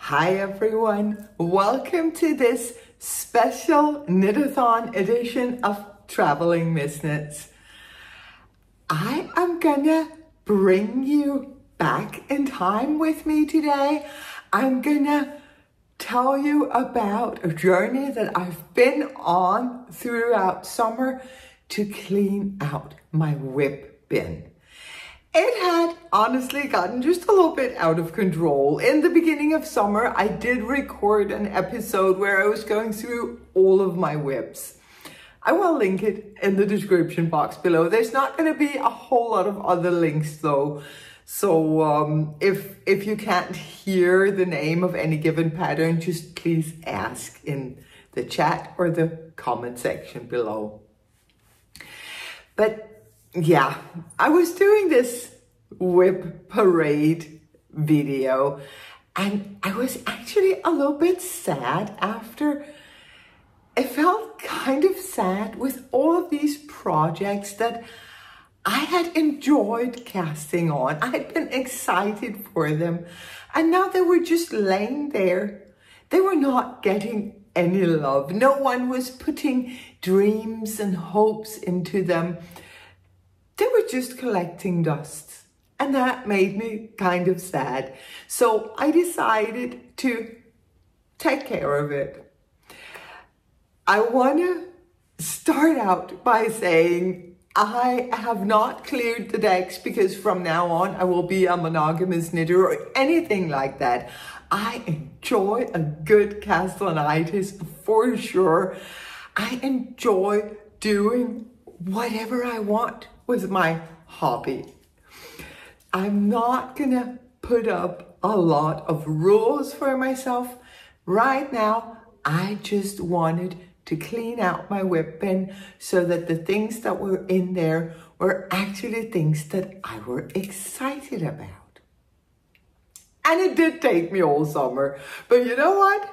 Hi everyone, welcome to this special knit-a-thon edition of Traveling Miss Knits. I am gonna bring you back in time with me today. I'm gonna tell you about a journey that I've been on throughout summer to clean out my WIP bin. It had honestly gotten just a little bit out of control. In the beginning of summer, I did record an episode where I was going through all of my WIPs. I will link it in the description box below. There's not going to be a whole lot of other links though. So if you can't hear the name of any given pattern, just please ask in the chat or the comment section below. But yeah, I was doing this WIP parade video and I was actually a little bit sad after. It felt kind of sad with all of these projects that I had enjoyed casting on. I had been excited for them and now they were just laying there. They were not getting any love. No one was putting dreams and hopes into them. They were just collecting dust, and that made me kind of sad. So I decided to take care of it. I want to start out by saying I have not cleared the decks because from now on I will be a monogamous knitter or anything like that. I enjoy a good Castellanitis for sure. I enjoy doing whatever I want with my hobby. I'm not gonna put up a lot of rules for myself. Right now, I just wanted to clean out my WIP bin so that the things that were in there were actually things that I were excited about. And it did take me all summer, but you know what?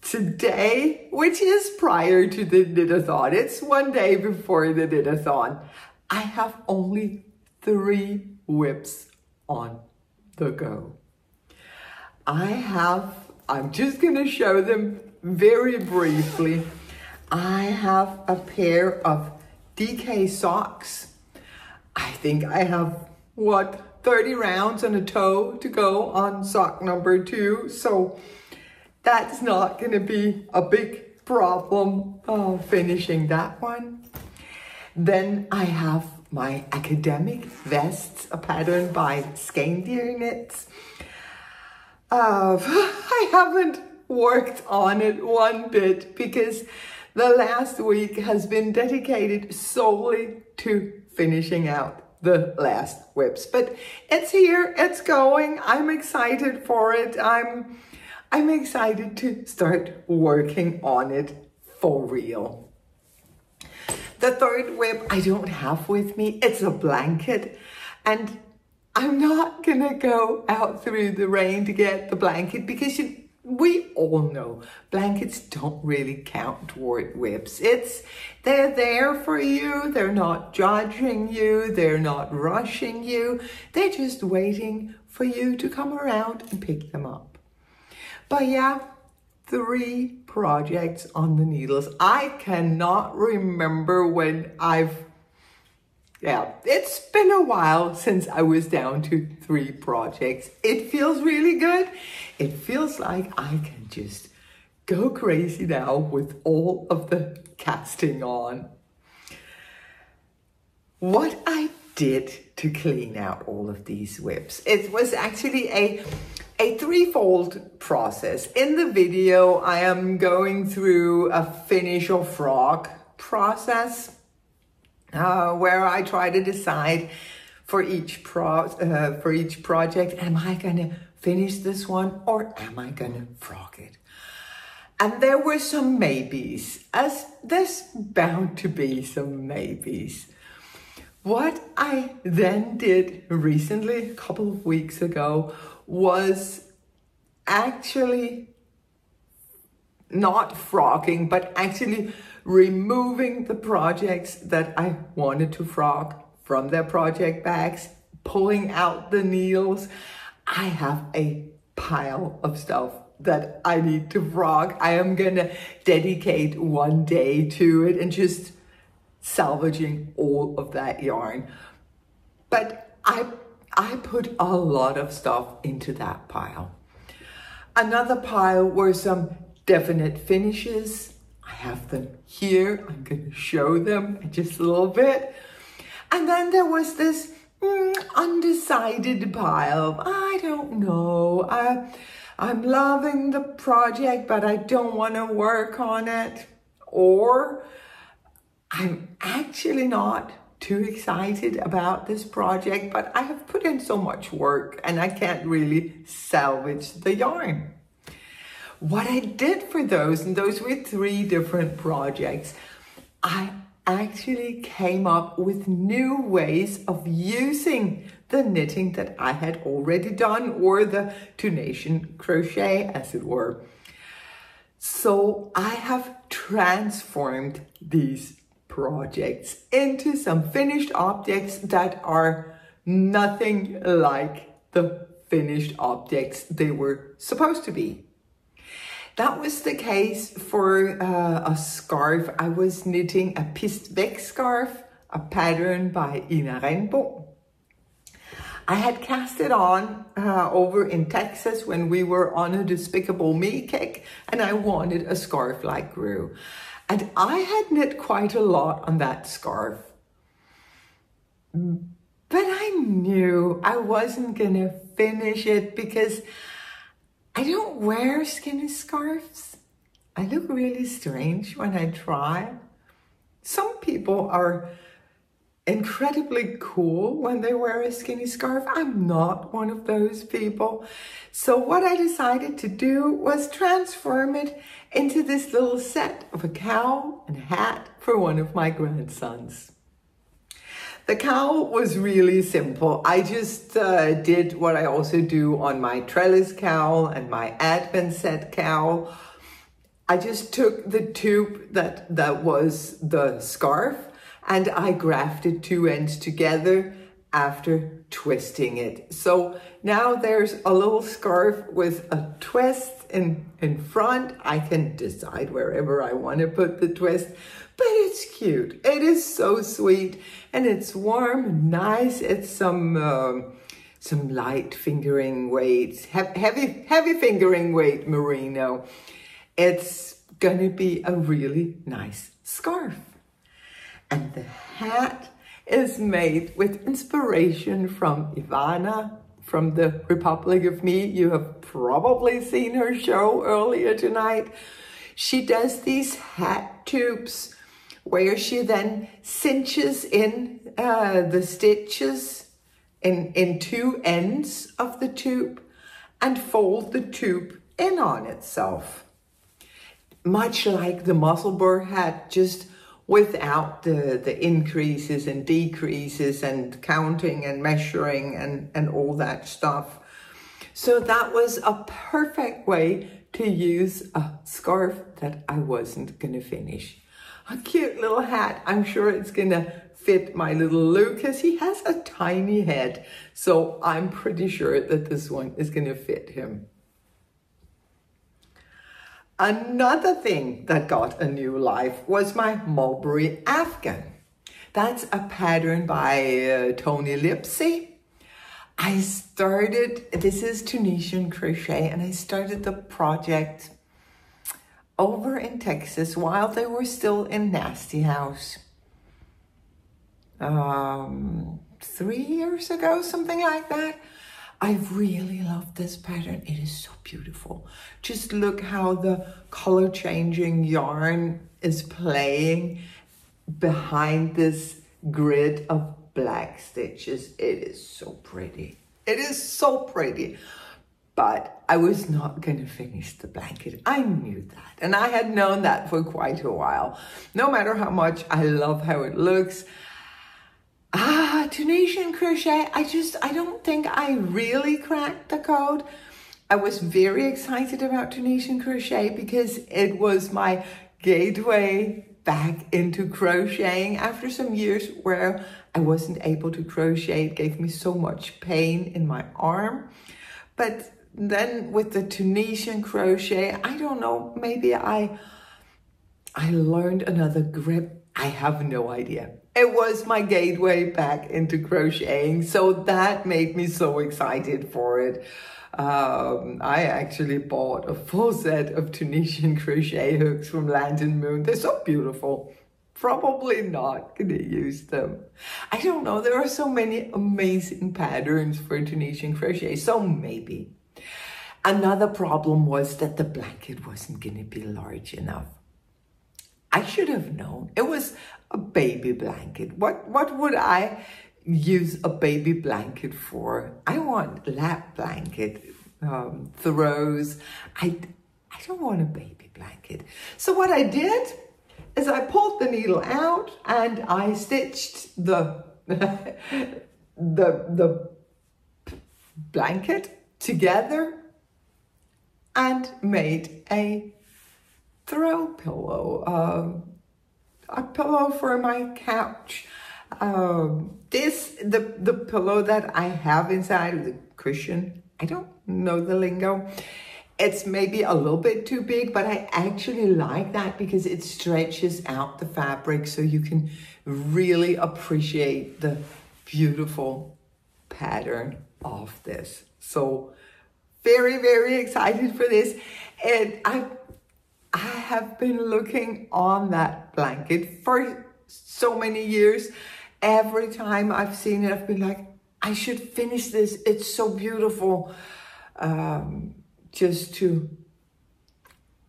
Today, which is prior to the knit-a-thon, it's one day before the knit-a-thon, I have only 3 WIPs on the go. I'm just gonna show them very briefly. I have a pair of DK socks. I think I have, 30 rounds and a toe to go on sock number 2. So that's not gonna be a big problem finishing that one. Then I have my academic vests, a pattern by Skandir Knits. I haven't worked on it one bit because the last week has been dedicated solely to finishing out the last WIPs. But it's here, it's going. I'm excited for it. I'm excited to start working on it for real. The third WIP I don't have with me. It's a blanket and I'm not gonna go out through the rain to get the blanket because we all know blankets don't really count toward WIPs. They're there for you. They're not judging you. They're not rushing you. They're just waiting for you to come around and pick them up. But yeah, 3 projects on the needles. I cannot remember when it's been a while since I was down to 3 projects. It feels really good. It feels like I can just go crazy now with all of the casting on. What I did to clean out all of these WIPs, it was actually a threefold process. In the video, I am going through a finish or frog process where I try to decide for each project, am I gonna finish this one or am I gonna frog it? And there were some maybes, as there's bound to be some maybes. What I then did recently, a couple of weeks ago, was actually not frogging, but actually removing the projects that I wanted to frog from their project bags, pulling out the needles. I have a pile of stuff that I need to frog. I am gonna dedicate one day to it and just salvaging all of that yarn. But I put a lot of stuff into that pile. Another pile were some definite finishes. I have them here. I'm gonna show them in just a little bit. And then there was this undecided pile. I don't know. I'm loving the project, but I don't want to work on it. Or I'm actually not too excited about this project, but I have put in so much work and I can't really salvage the yarn. What I did for those, and those were 3 different projects, I actually came up with new ways of using the knitting that I had already done, or the Tunisian crochet as it were. So I have transformed these projects into some finished objects that are nothing like the finished objects they were supposed to be. That was the case for a scarf. I was knitting a Piste Weg scarf, a pattern by Ina Regnbåg. I had cast it on over in Texas when we were on a Despicable Me kick, and I wanted a scarf like Gru. And I had knit quite a lot on that scarf. But I knew I wasn't gonna finish it because I don't wear skinny scarves. I look really strange when I try. Some people are incredibly cool when they wear a skinny scarf. I'm not one of those people. So what I decided to do was transform it into this little set of a cowl and a hat for one of my grandsons. The cowl was really simple. I just did what I also do on my trellis cowl and my Advent set cowl. I just took the tube that was the scarf and I grafted 2 ends together after twisting it. So now there's a little scarf with a twist in front. I can decide wherever I want to put the twist, but it's cute. It is so sweet and it's warm and nice. It's some light fingering weight, heavy fingering weight merino. It's gonna be a really nice scarf. And the hat is made with inspiration from Ivana from the Republic of Me. You have probably seen her show earlier tonight. She does these hat tubes where she then cinches in the stitches in 2 ends of the tube and fold the tube in on itself. Much like the Musselburgh hat, just without the increases and decreases and counting and measuring and all that stuff. So that was a perfect way to use a scarf that I wasn't gonna finish. A cute little hat. I'm sure it's gonna fit my little Lucas. He has a tiny head, so I'm pretty sure that this one is gonna fit him. Another thing that got a new life was my Mulberry Afghan. That's a pattern by Tony Lipsy. This is Tunisian crochet, and I started the project over in Texas while they were still in Nasty House. 3 years ago, something like that. I really love this pattern. It is so beautiful. Just look how the color changing yarn is playing behind this grid of black stitches. It is so pretty. It is so pretty. But I was not going to finish the blanket. I knew that. And I had known that for quite a while. No matter how much I love how it looks, Tunisian crochet, I don't think I really cracked the code. I was very excited about Tunisian crochet because it was my gateway back into crocheting after some years where I wasn't able to crochet. It gave me so much pain in my arm. But then with the Tunisian crochet, I don't know, maybe I learned another grip. I have no idea. It was my gateway back into crocheting, so that made me so excited for it. I actually bought a full set of Tunisian crochet hooks from Land and Moon. They're so beautiful. Probably not gonna use them. I don't know, there are so many amazing patterns for Tunisian crochet, so maybe. Another problem was that the blanket wasn't gonna be large enough. I should have known. It was a baby blanket. What would I use a baby blanket for? I want lap blanket throws. I don't want a baby blanket. So what I did is I pulled the needle out and I stitched the the blanket together and made a throw pillow, a pillow for my couch. The pillow that I have inside, the cushion, I don't know the lingo. It's maybe a little bit too big, but I actually like that because it stretches out the fabric so you can really appreciate the beautiful pattern of this. So very, very excited for this. And I have been looking on that blanket for so many years. Every time I've seen it, I've been like, I should finish this. It's so beautiful. Just to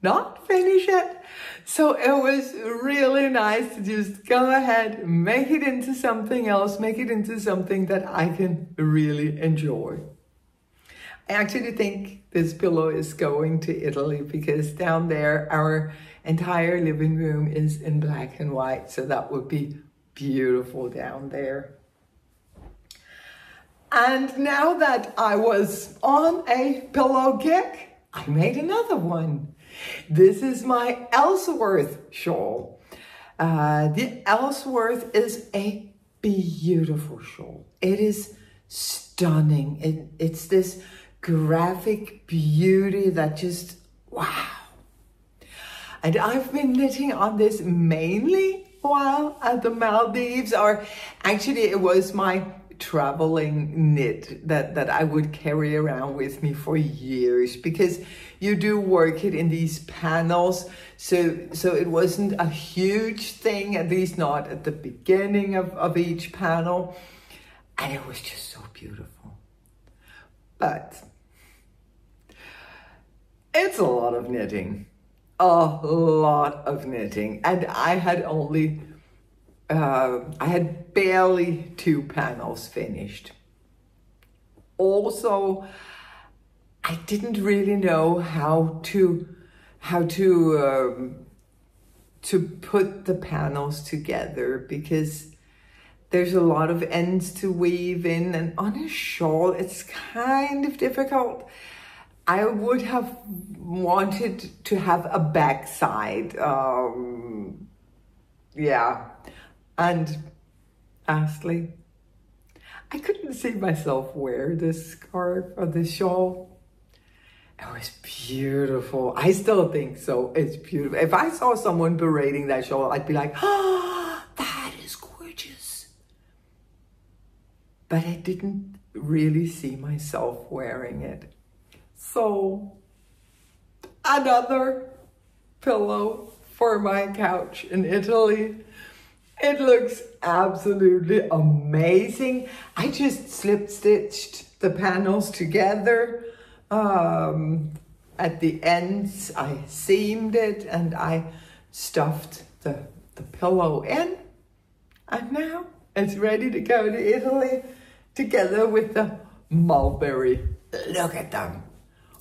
not finish it. So it was really nice to just go ahead, make it into something else, make it into something that I can really enjoy. I actually think this pillow is going to Italy because down there, our entire living room is in black and white. So that would be beautiful down there. And now that I was on a pillow kick, I made another one. This is my Ellsworth shawl. The Ellsworth is a beautiful shawl. It is stunning. It's this graphic beauty that just, wow. And I've been knitting on this mainly while at the Maldives, or actually it was my traveling knit that I would carry around with me for years, because you do work it in these panels, so it wasn't a huge thing, at least not at the beginning of each panel, and it was just so beautiful. But it's a lot of knitting, and I had only I had barely 2 panels finished. Also, I didn't really know how to put the panels together, because there's a lot of ends to weave in, and on a shawl it's kind of difficult. I would have wanted to have a backside, yeah. And lastly, I couldn't see myself wear this scarf or this shawl. It was beautiful. I still think so. It's beautiful. If I saw someone parading that shawl, I'd be like, ah, that is gorgeous. But I didn't really see myself wearing it. So, another pillow for my couch in Italy. It looks absolutely amazing. I just slip stitched the panels together. At the ends, I seamed it and I stuffed the pillow in. And now it's ready to go to Italy together with the mulberry. Look at them.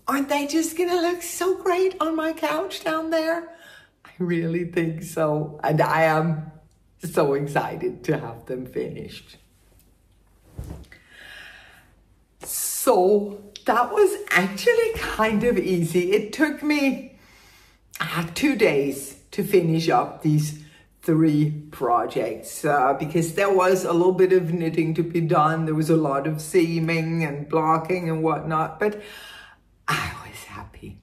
Aren't they just gonna look so great on my couch down there? I really think so. And I am so excited to have them finished. So that was actually kind of easy. It took me 2 days to finish up these 3 projects because there was a little bit of knitting to be done. There was a lot of seaming and blocking and whatnot, but I was happy.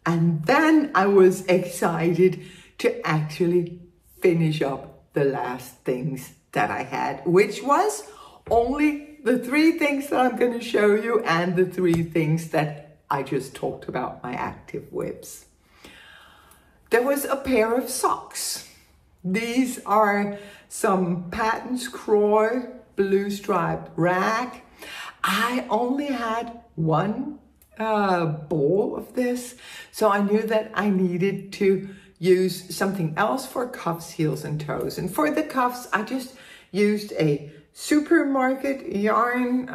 And then I was excited to actually finish up the last things that I had, which was only the 3 things that I'm going to show you and the 3 things that I just talked about, my active WIPs. There was a pair of socks. These are some Patons Kroy blue striped rag. I only had 1 ball of this, so I knew that I needed to use something else for cuffs, heels, and toes. And for the cuffs, I just used a supermarket yarn.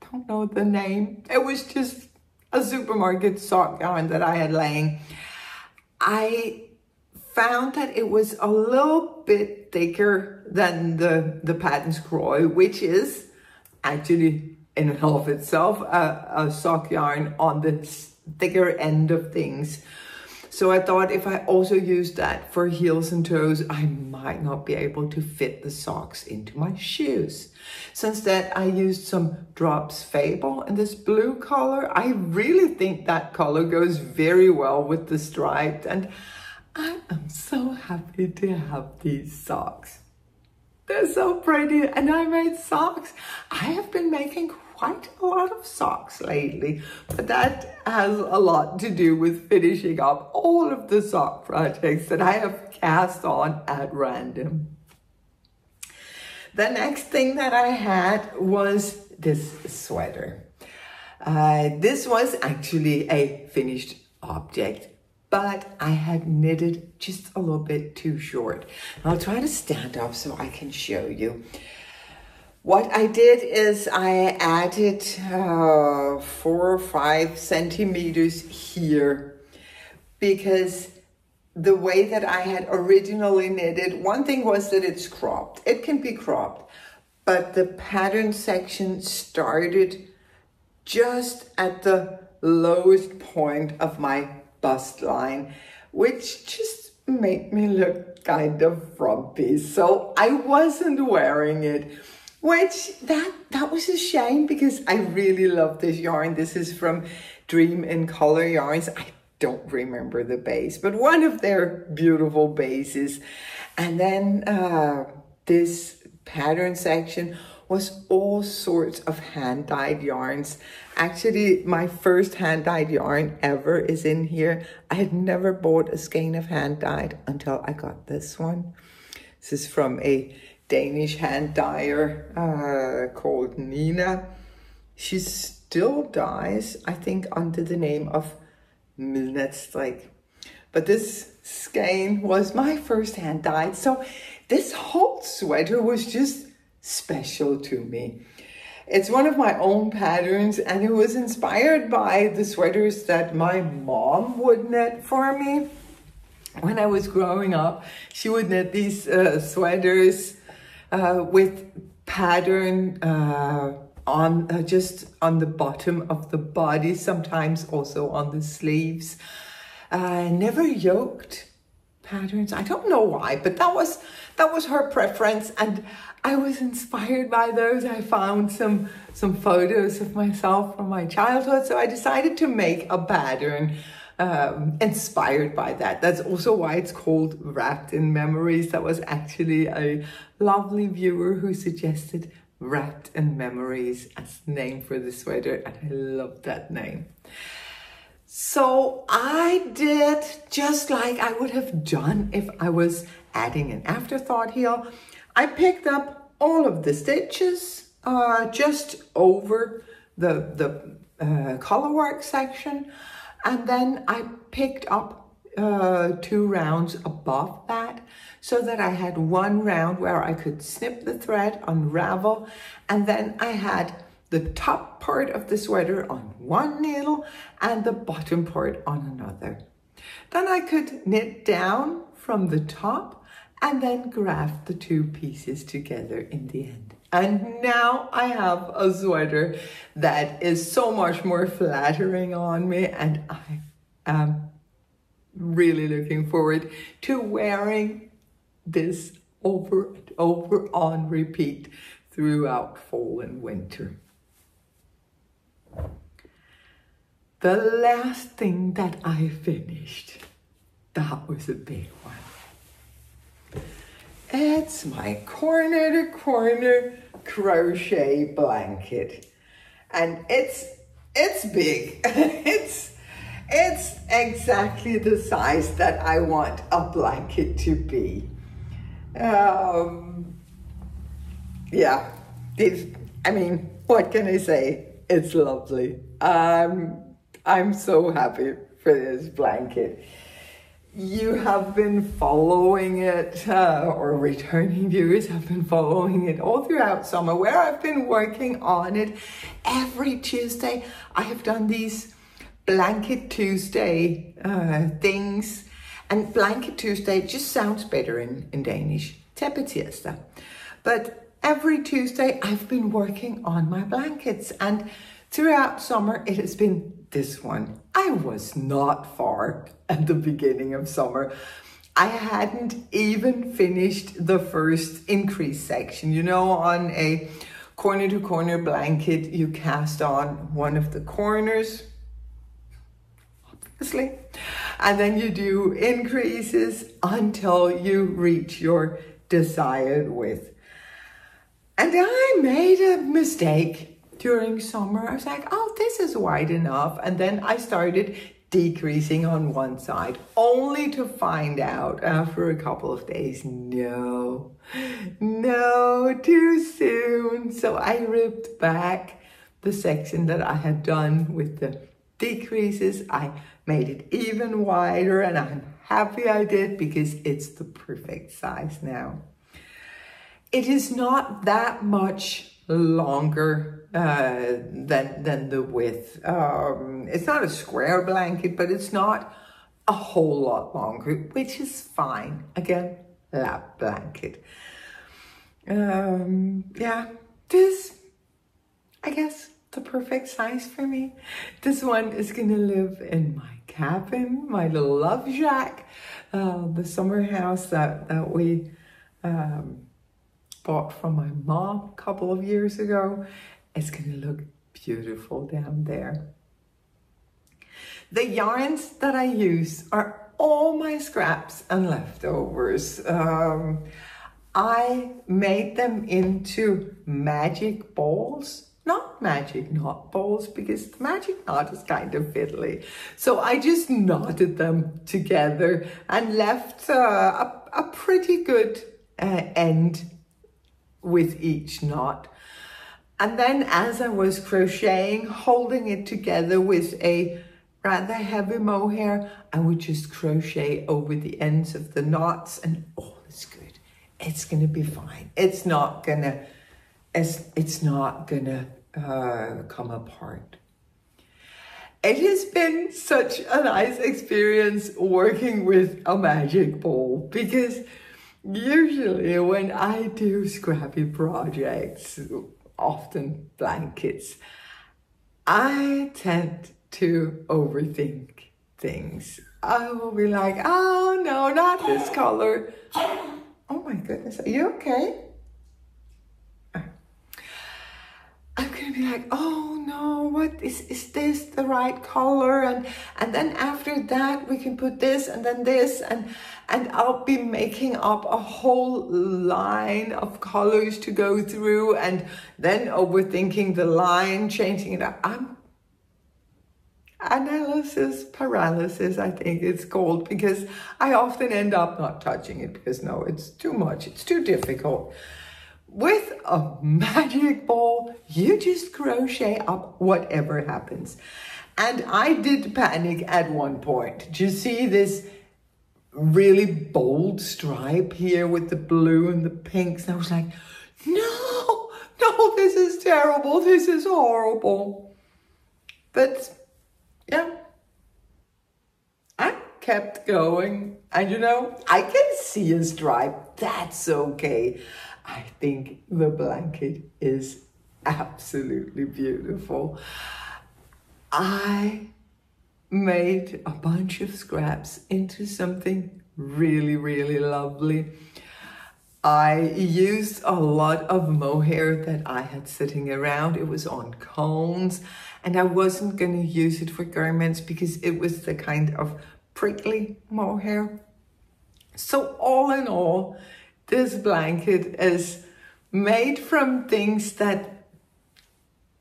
Don't know the name. It was just a supermarket sock yarn that I had laying. I found that it was a little bit thicker than the Patons Kroy, which is actually in and of itself a sock yarn on the thicker end of things. So I thought if I also used that for heels and toes, I might not be able to fit the socks into my shoes. So instead I used some Drops Fable in this blue color. I really think that color goes very well with the striped, and I am so happy to have these socks. They're so pretty, and I made socks. I have been making quite a lot of socks lately, but that has a lot to do with finishing up all of the sock projects that I have cast on at random. The next thing that I had was this sweater. This was actually a finished object, but I had knitted just a little bit too short. I'll try to stand up so I can show you. What I did is I added 4 or 5 centimeters here, because the way that I had originally knitted, one thing was that it's cropped. It can be cropped, but the pattern section started just at the lowest point of my bust line, which just made me look kind of frumpy. So I wasn't wearing it. Which, that was a shame, because I really love this yarn. This is from Dream in Color Yarns. I don't remember the base, but one of their beautiful bases. And then this pattern section was all sorts of hand-dyed yarns. Actually, my first hand-dyed yarn ever is in here. I had never bought a skein of hand-dyed until I got this one. This is from a Danish hand dyer called Nina. She still dyes, I think, under the name of Midnatsstrik. But this skein was my first hand dyed, so this whole sweater was just special to me. It's one of my own patterns, and it was inspired by the sweaters that my mom would knit for me. When I was growing up, she would knit these sweaters with pattern just on the bottom of the body, sometimes also on the sleeves. Never yoked patterns. I don't know why, but that was her preference, and I was inspired by those. I found some photos of myself from my childhood, so I decided to make a pattern inspired by that. That's also why it's called Wrapped in Memories. That was actually a lovely viewer who suggested Wrapped in Memories as the name for the sweater, and I love that name. So I did just like I would have done if I was adding an afterthought heel. I picked up all of the stitches just over the colorwork section, and then I picked up 2 rounds above that, so that I had 1 round where I could snip the thread, unravel, and then I had the top part of the sweater on one needle and the bottom part on another. Then I could knit down from the top and then graft the 2 pieces together in the end. And now I have a sweater that is so much more flattering on me, and I am really looking forward to wearing this over and over on repeat throughout fall and winter. the last thing that I finished, that was a big one. It's my corner to corner crochet blanket. And it's big. it's exactly the size that I want a blanket to be. Yeah, I mean, what can I say? It's lovely. I'm so happy for this blanket. You have been following it, or returning viewers have been following it all throughout summer, where I've been working on it. Every Tuesday, I have done these Blanket Tuesday things. And Blanket Tuesday just sounds better in Danish, tæppetirsdag. But every Tuesday, I've been working on my blankets. And throughout summer, it has been this one. I was not far at the beginning of summer. I hadn't even finished the first increase section. You know, on a corner to corner blanket, you cast on one of the corners, obviously, and then you do increases until you reach your desired width. And I made a mistake during summer. I was like, oh, this is wide enough. And then I started decreasing on one side, only to find out after a couple of days, no, too soon. So I ripped back the section that I had done with the decreases. I made it even wider, and I'm happy I did, because it's the perfect size now. It is not that much longer than the width. It's not a square blanket, but it's not a whole lot longer, which is fine. Again, lap blanket. Yeah, this, I guess, the perfect size for me. This one is gonna live in my cabin, my little love shack, the summer house that we bought from my mom a couple of years ago. It's gonna look beautiful down there. The yarns that I use are all my scraps and leftovers. I made them into magic balls, not magic knot balls, because the magic knot is kind of fiddly. So I just knotted them together and left a pretty good end with each knot. And then as I was crocheting, holding it together with a rather heavy mohair, I would just crochet over the ends of the knots, and all is good. It's gonna be fine. It's not gonna come apart. It has been such a nice experience working with a magic ball, because usually when I do scrappy projects, often blankets, I tend to overthink things. I will be like, oh no, not this color. Oh my goodness, are you okay? I'm gonna be like, oh no, what is this the right color? And then after that we can put this and then this, and I'll be making up a whole line of colors to go through, and then overthinking the line, changing it up. Analysis paralysis, I think it's called, because I often end up not touching it because no, it's too much, it's too difficult. With a magic ball, you just crochet up whatever happens. And I did panic at one point. Do you see this really bold stripe here with the blue and the pinks? And I was like, no, this is terrible. This is horrible. But yeah, I kept going. And you know, I can see a stripe. That's okay. I think the blanket is absolutely beautiful. I made a bunch of scraps into something really, really lovely. I used a lot of mohair that I had sitting around. It was on cones, and I wasn't going to use it for garments because it was the kind of prickly mohair. So all in all, this blanket is made from things that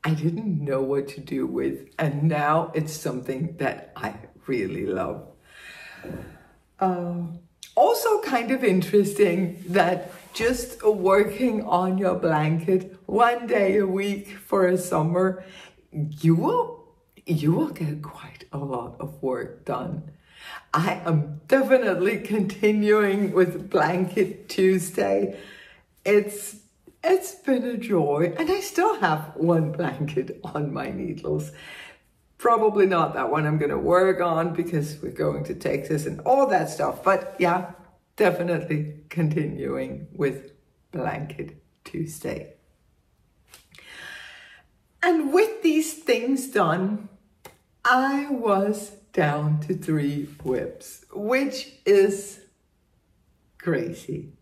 I didn't know what to do with, and now it's something that I really love. Also kind of interesting that just working on your blanket 1 day a week for a summer, you will get quite a lot of work done. I am definitely continuing with Blanket Tuesday. It's been a joy, and I still have one blanket on my needles. Probably not that one I'm going to work on because we're going to Texas and all that stuff. But yeah, definitely continuing with Blanket Tuesday. And with these things done, I was down to 3 WIPs, which is crazy,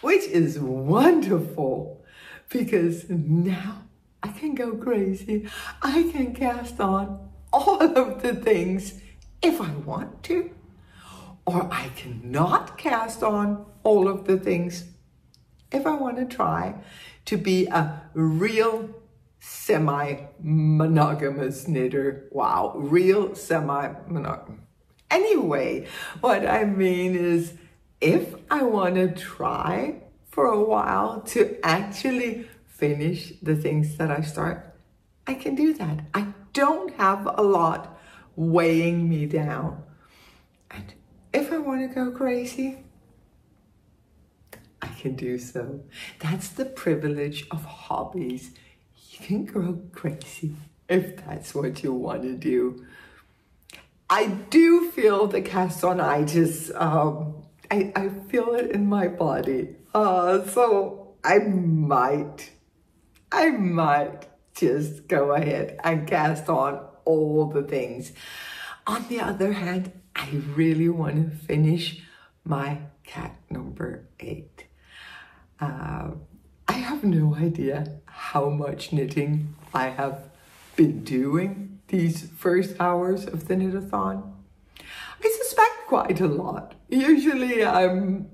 which is wonderful, because now I can go crazy. I can cast on all of the things if I want to, or I cannot cast on all of the things if I want to try to be a real semi-monogamous knitter. Wow, real semi-monogamous. Anyway, what I mean is, if I want to try for a while to actually finish the things that I start, I can do that. I don't have a lot weighing me down. And if I want to go crazy, I can do so. That's the privilege of hobbies. You can go crazy if that's what you want to do. I do feel the cast-on-itis. I feel it in my body. So I might just go ahead and cast on all the things. On the other hand, I really want to finish my cat number 8. I have no idea how much knitting I have been doing these first hours of the knit-a-thon. I suspect quite a lot. Usually I'm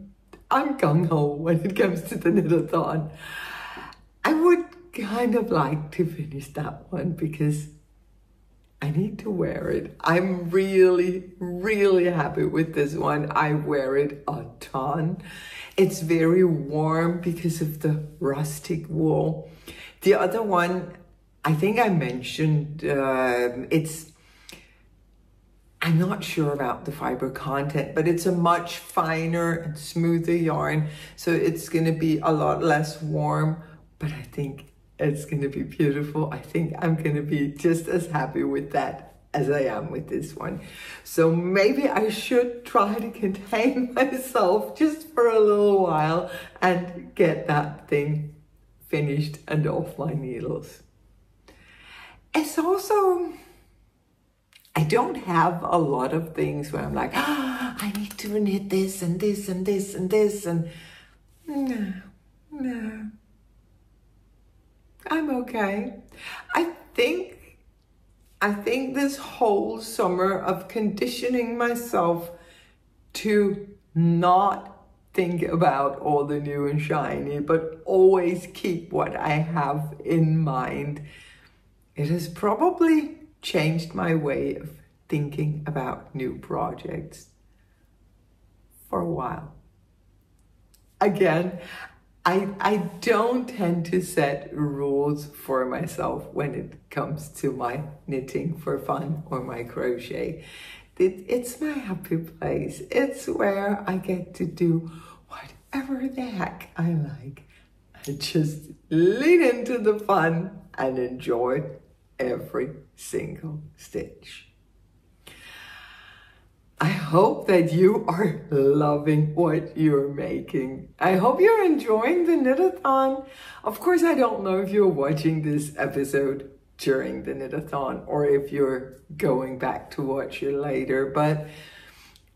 gung-ho when it comes to the knit-a-thon. I would kind of like to finish that one because I need to wear it. I'm really, really happy with this one. I wear it a ton. It's very warm because of the rustic wool. The other one, I think I mentioned, I'm not sure about the fiber content, but it's a much finer and smoother yarn. So it's going to be a lot less warm, but I think it's going to be beautiful. I think I'm going to be just as happy with that as I am with this one. So maybe I should try to contain myself just for a little while and get that thing finished and off my needles. It's also, I don't have a lot of things where I'm like, I need to knit this and this and this and this, and no. I'm okay. I think this whole summer of conditioning myself to not think about all the new and shiny, but always keep what I have in mind, it has probably changed my way of thinking about new projects for a while. Again, I don't tend to set rules for myself when it comes to my knitting for fun or my crochet. It's my happy place. It's where I get to do whatever the heck I like. I just lean into the fun and enjoy every single stitch. I hope that you are loving what you're making. I hope you're enjoying the knit-a-thon. Of course, I don't know if you're watching this episode during the knit-a-thon or if you're going back to watch it later, but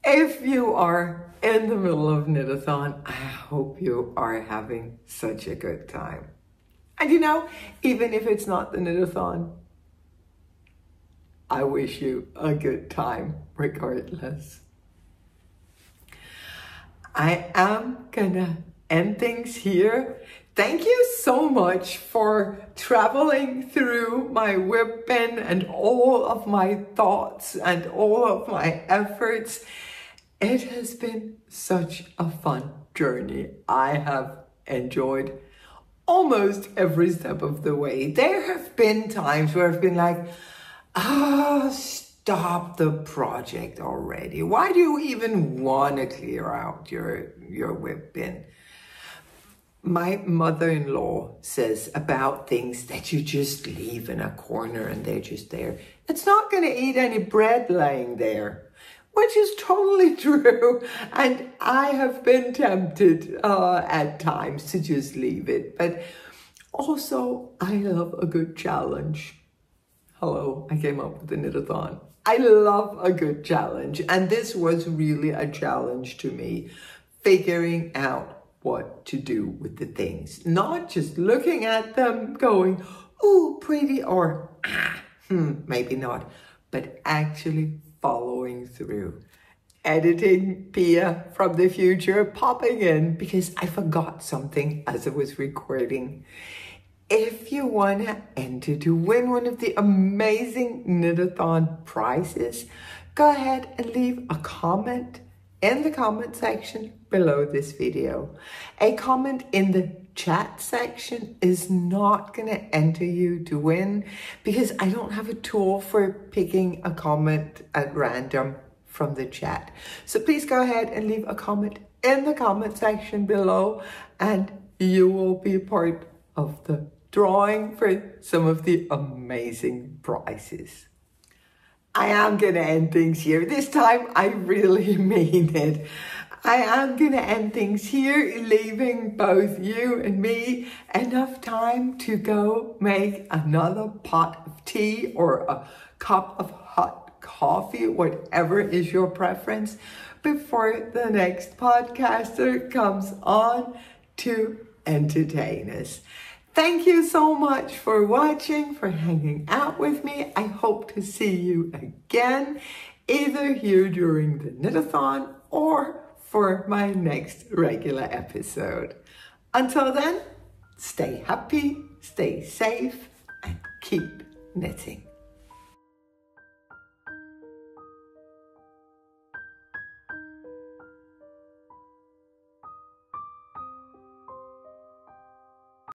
if you are in the middle of knit-a-thon, I hope you are having such a good time. And you know, even if it's not the knit-a-thon, I wish you a good time regardless. I am gonna end things here. Thank you so much for traveling through my WIP bin and all of my thoughts and all of my efforts. It has been such a fun journey. I have enjoyed almost every step of the way. There have been times where I've been like, stop the project already. Why do you even want to clear out your WIP bin? My mother-in-law says about things that you just leave in a corner and they're just there. It's not going to eat any bread laying there, which is totally true. And I have been tempted at times to just leave it. But also, I love a good challenge. Hello, I came up with the knit-a-thon. I love a good challenge. And this was really a challenge to me, figuring out what to do with the things. Not just looking at them going, ooh, pretty, or maybe not, but actually following through. Editing Pia from the future popping in because I forgot something as I was recording. If you want to enter to win one of the amazing Knit-a-thon prizes, go ahead and leave a comment in the comment section below this video. A comment in the chat section is not going to enter you to win because I don't have a tool for picking a comment at random from the chat. So please go ahead and leave a comment in the comment section below and you will be part of the drawing for some of the amazing prizes. I am going to end things here. This time I really mean it. I am going to end things here, leaving both you and me enough time to go make another pot of tea or a cup of hot coffee, whatever is your preference, before the next podcaster comes on to entertain us. Thank you so much for watching, for hanging out with me. I hope to see you again, either here during the Knit-a-thon or for my next regular episode. Until then, stay happy, stay safe, and keep knitting.